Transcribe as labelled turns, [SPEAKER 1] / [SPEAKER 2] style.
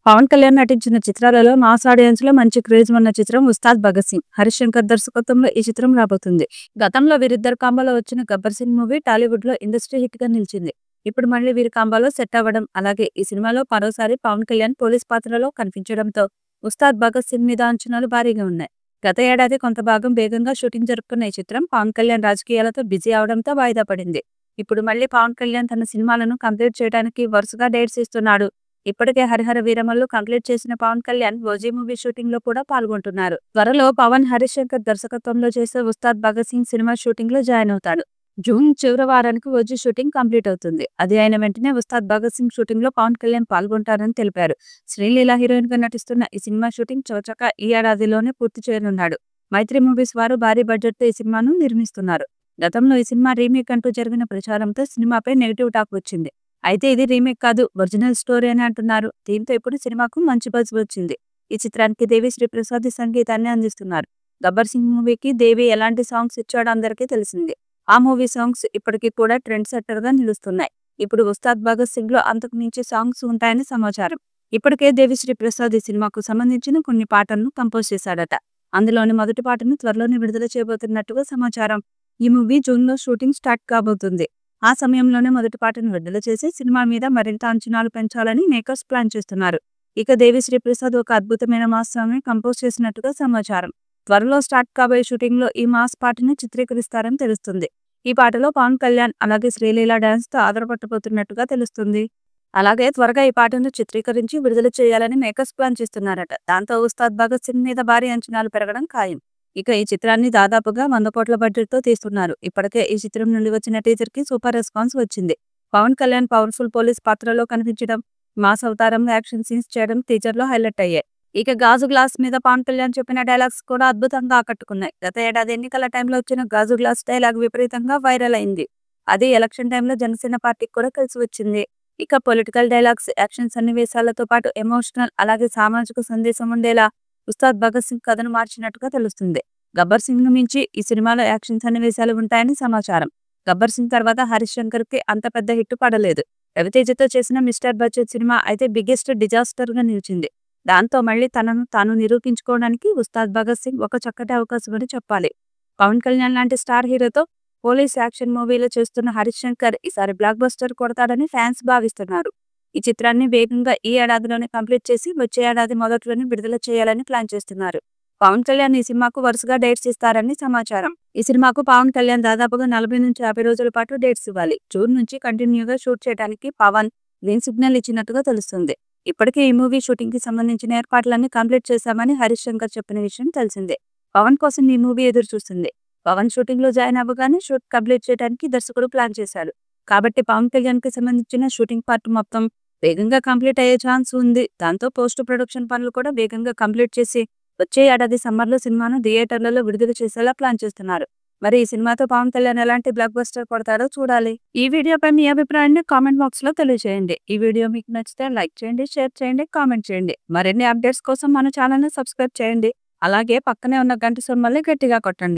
[SPEAKER 1] పవన్ కళ్యాణ్ నటించిన చిత్రాలలో mass audience లో మంచి క్రేజ్ ఉన్న చిత్రం ఉస్తాద్ భగత్ సింగ్. హరీష్ శంకర్ దర్శకత్వంలో ఈ చిత్రం రాబోతుంది. గతంలో వీరిద్దరు కాంబోలో వచ్చిన గబ్బర్ సింగ్ మూవీ టాలీవుడ్ లో ఇండస్ట్రీ హిట్ గా నిలిచింది. ఇప్పుడు మళ్ళీ వీరి కాంబోలో సెట్ అవ్వడం, అలాగే ఈ సినిమాలో మరోసారి పవన్ కళ్యాణ్ పోలీస్ పాత్రలో కనిపించడంతో ఉస్తాద్ భగత్ సింగ్ మీద అంచనాలు భారీగా ఉన్నాయి. గత ఏడాది కొంత భాగం వేగంగా షూటింగ్ జరుపుకున్న ఈ చిత్రం పవన్ కళ్యాణ్ రాజకీయాలతో బిజీ అవడంతో వాయిదా పడింది. ఇప్పుడు మళ్ళీ పవన్ కళ్యాణ్ తన సినిమాలను కంప్లీట్ చేయడానికి వరుసగా డేట్స్ ఇస్తున్నాడు. ఇప్పటికే హరిహర వీరమల్లు కంప్లీట్ చేసిన Pawan Kalyan OG movie shooting లో కూడా పాల్గొంటున్నారు. త్వరలో పవన్ హరీష్ శంకర్ దర్శకత్వంలో చేసే ఉస్తాద్ భగత్ సింగ్ సినిమా షూటింగ్ లో జాయిన్ అవుతాడు. జూన్ చివరి వారానికి ఓజీ షూటింగ్ కంప్లీట్ అవుతుంది. అది అయిన వెంటనే ఉస్తాద్ భగత్ సింగ్ షూటింగ్ లో పవన్ కళ్యాణ్ పాల్గొంటారని తెలిపారు. శ్రీలీల హీరోయిన్ గా నటిస్తున్న ఈ సినిమా షూటింగ్ చకచకా ఈ ఏడాదిలోనే పూర్తి చేయనున్నాడు. మైత్రి మూవీస్ వారు భారీ బడ్జెట్ తో ఈ సినిమాను నిర్మిస్తున్నారు. గతంలో ఈ సినిమా రీమేక్ అంటూ జరిగిన ప్రచారంతో సినిమాపై నెగిటివ్ టాక్ వచ్చింది. అయితే ఇది రీమేక్ కాదు, ఒరిజినల్ స్టోరీ అని అంటున్నారు. దీంతో ఇప్పుడు సినిమాకు మంచి బజ్ వచ్చింది. ఈ చిత్రానికి దేవి శ్రీ ప్రసాద్ సంగీతాన్ని అందిస్తున్నారు. గబ్బర్ సింగ్ మూవీకి దేవి ఎలాంటి సాంగ్స్ ఇచ్చాడో అందరికీ తెలిసింది. ఆ మూవీ సాంగ్స్ ఇప్పటికీ కూడా ట్రెండ్ సెట్టర్ గా నిలుస్తున్నాయి. ఇప్పుడు ఉస్తాద్ భగత్ సింగ్ లో అంతకు మించి సాంగ్స్ ఉంటాయని సమాచారం. ఇప్పటికే దేవి శ్రీ ప్రసాద్ ఈ సినిమాకు సంబంధించిన కొన్ని పాటలను కంపోజ్ చేశాడట. అందులోని మొదటి పాటను త్వరలోనే విడుదల చేయబోతున్నట్టుగా సమాచారం. ఈ మూవీ జూన్ లో షూటింగ్ స్టార్ట్ కాబోతుంది. ఆ సమయంలోనే మొదటి పాటను విడుదల చేసి సినిమా మీద మరింత అంచనాలు పెంచాలని మేకర్స్ ప్లాన్ చేస్తున్నారు. ఇక దేవిశ్రీ ప్రసాద్ ఒక అద్భుతమైన మాస్ సాంగ్ ని కంపోజ్ చేసినట్టుగా సమాచారం. త్వరలో స్టార్ట్ కాబోయే షూటింగ్ లో ఈ మాస్ పాటను చిత్రీకరిస్తారని తెలుస్తుంది. ఈ పాటలో పవన్ కళ్యాణ్ అలాగే శ్రీలీల డాన్స్ తో ఆధారపట్టబోతున్నట్టుగా తెలుస్తుంది. అలాగే త్వరగా ఈ పాటను చిత్రీకరించి విడుదల చేయాలని మేకర్స్ ప్లాన్ చేస్తున్నారట. దాంతో ఉస్తాద్ భగత్ సింగ్ మీద భారీ అంచనాలు పెరగడం ఖాయం. ఇక ఈ చిత్రాన్ని దాదాపుగా 100 కోట్ల బడ్జెట్ తో తీస్తున్నారు. ఇప్పటికే ఈ చిత్రం నుండి వచ్చిన టీజర్ కి సూపర్ రెస్పాన్స్ వచ్చింది. పవన్ కళ్యాణ్ పవర్ఫుల్ పోలీస్ పాత్రలో కనిపించడం, మాస్ అవతారంలో యాక్షన్ సీన్స్ చేయడం టీజర్ లో హైలైట్ అయ్యాయి. ఇక గాజు గ్లాస్ మీద పవన్ కళ్యాణ్ చెప్పిన డైలాగ్స్ కూడా అద్భుతంగా ఆకట్టుకున్నాయి. గత ఏడాది ఎన్నికల టైంలో వచ్చిన గాజు గ్లాస్ డైలాగ్ విపరీతంగా వైరల్ అయింది. అది ఎలక్షన్ టైంలో జనసేన పార్టీకి కూడా కలిసి వచ్చింది. ఇక పొలిటికల్ డైలాగ్స్, యాక్షన్ సన్నివేశాలతో పాటు ఎమోషనల్ అలాగే సామాజిక సందేశం ఉండేలా ఉస్తాద్ భగత్ సింగ్ కథను మార్చినట్టుగా తెలుస్తుంది. గబ్బర్ సింగ్ ను మించి ఈ సినిమాలో యాక్షన్ సన్నివేశాలు ఉంటాయని సమాచారం. గబ్బర్ సింగ్ తర్వాత హరీష్ శంకర్ కి అంత పెద్ద హిట్ పడలేదు. రవితేజతో చేసిన మిస్టర్ బడ్జెట్ సినిమా అయితే బిగ్గెస్ట్ డిజాస్టర్ గా నిలిచింది. దాంతో మళ్లీ తనను తాను నిరూపించుకోవడానికి ఉస్తాద్ భగత్ సింగ్ ఒక చక్కటి అవకాశం అని చెప్పాలి. పవన్ కళ్యాణ్ లాంటి స్టార్ హీరోతో పోలీస్ యాక్షన్ మూవీలో చేస్తున్న హరీష్ శంకర్ ఈసారి బ్లాక్ బస్టర్ కొడతాడని ఫ్యాన్స్ భావిస్తున్నారు. ఈ చిత్రాన్ని వేగంగా ఈ ఏడాదిలోనే కంప్లీట్ చేసి వచ్చే ఏడాది మొదట్లోనే విడుదల చేయాలని ప్లాన్ చేస్తున్నారు. పవన్ కళ్యాణ్ ఈ సినిమాకు వరుసగా డేట్స్ ఇస్తారని సమాచారం. ఈ సినిమాకు పవన్ కళ్యాణ్ దాదాపుగా 40 నుంచి 50 రోజుల పాటు డేట్స్ ఇవ్వాలి. జూన్ నుంచి కంటిన్యూగా షూట్ చేయడానికి పవన్ గ్రీన్ సిగ్నల్ ఇచ్చినట్టుగా తెలుస్తుంది. ఇప్పటికే ఈ మూవీ షూటింగ్ కి సంబంధించిన ఏర్పాట్లన్నీ కంప్లీట్ చేశామని హరీష్ శంకర్ చెప్పిన విషయం తెలిసిందే. పవన్ కోసం ఈ మూవీ ఎదురు చూస్తుంది. పవన్ షూటింగ్ లో జాయిన్ అవ్వగానే షూట్ కంప్లీట్ చేయడానికి దర్శకుడు ప్లాన్ చేశాడు. కాబట్టి పవన్ కళ్యాణ్ కి సంబంధించిన షూటింగ్ పార్ట్ మొత్తం వేగంగా కంప్లీట్ అయ్యే ఛాన్స్ ఉంది. దాంతో పోస్ట్ ప్రొడక్షన్ పనులు కూడా వేగంగా కంప్లీట్ చేసి వచ్చే ఏడాది సమ్మర్లో సినిమాను థియేటర్లలో విడుదల చేసేలా ప్లాన్ చేస్తున్నారు. మరి ఈ సినిమాతో పవన్ కళ్యాణ్ ఎలాంటి బ్లాక్ బస్టర్ కొడతాడో చూడాలి. ఈ వీడియోపై మీ అభిప్రాయాన్ని కామెంట్ బాక్స్ లో తెలియజేయండి. ఈ వీడియో మీకు నచ్చితే లైక్ చేయండి, షేర్ చేయండి, కామెంట్ చేయండి. మరిన్ని అప్డేట్స్ కోసం మన ఛానల్ ని సబ్స్క్రైబ్ చేయండి. అలాగే పక్కనే ఉన్న గంట సింబల్ని గట్టిగా కొట్టండి.